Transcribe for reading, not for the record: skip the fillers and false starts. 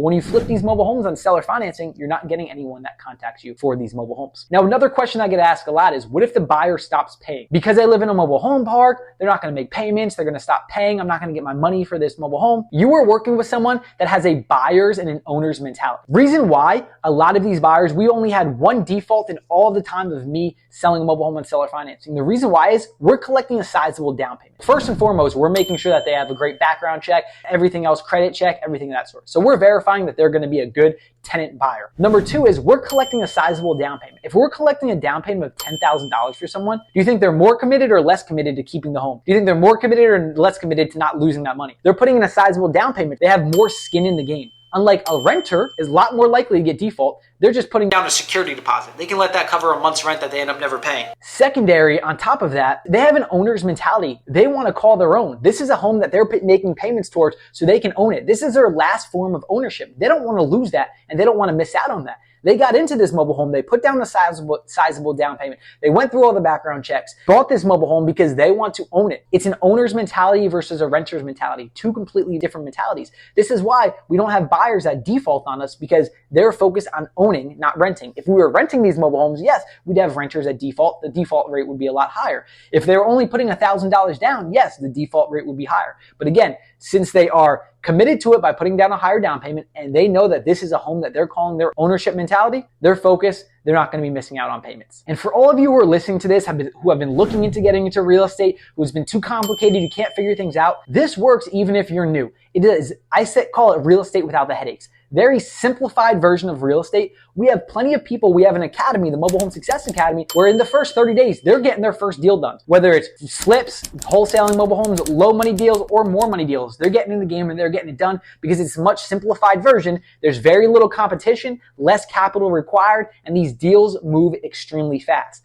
when you flip these mobile homes on seller financing, you're not getting anyone that contacts you for these mobile homes. Now, another question I get asked a lot is, what if the buyer stops paying? Because they live in a mobile home park, they're not going to make payments, they're going to stop paying, I'm not going to get my money for this mobile home. You are working with someone that has a buyer's and an owner's mentality. Reason why a lot of these buyers, we only had one default in all the time of me selling a mobile home on seller financing. The reason why is we're collecting a sizable down payment. First and foremost, we're making sure that they have a great background check, everything else, credit check, everything of that sort. So we're verifying that they're going to be a good tenant buyer. Number two is we're collecting a sizable down payment. If we're collecting a down payment of $10,000 for someone, do you think they're more committed or less committed to keeping the home? Do you think they're more committed or less committed to not losing that money? They're putting in a sizable down payment. They have more skin in the game. Unlike a renter is a lot more likely to get default. They're just putting down a security deposit. They can let that cover a month's rent that they end up never paying. Secondary, on top of that, they have an owner's mentality. They want to call their own. This is a home that they're making payments towards so they can own it. This is their last form of ownership. They don't want to lose that and they don't want to miss out on that. They got into this mobile home. They put down a sizable down payment. They went through all the background checks, bought this mobile home because they want to own it. It's an owner's mentality versus a renter's mentality, two completely different mentalities. This is why we don't have buyers that default on us, because they're focused on owning, not renting. If we were renting these mobile homes, yes, we'd have renters at default. The default rate would be a lot higher. If they were only putting $1,000 down, yes, the default rate would be higher. But again, since they are committed to it by putting down a higher down payment and they know that this is a home that they're calling their ownership mentality, their focus, they're not going to be missing out on payments. And for all of you who are listening to this, who have been looking into getting into real estate, who's been too complicated, you can't figure things out, this works even if you're new. It is, call it real estate without the headaches. Very simplified version of real estate. We have plenty of people. We have an academy, the Mobile Home Success Academy, where in the first 30 days, they're getting their first deal done. Whether it's flips, wholesaling mobile homes, low money deals, or more money deals, they're getting in the game and they're getting it done because it's a much simplified version. There's very little competition, less capital required, and these deals move extremely fast.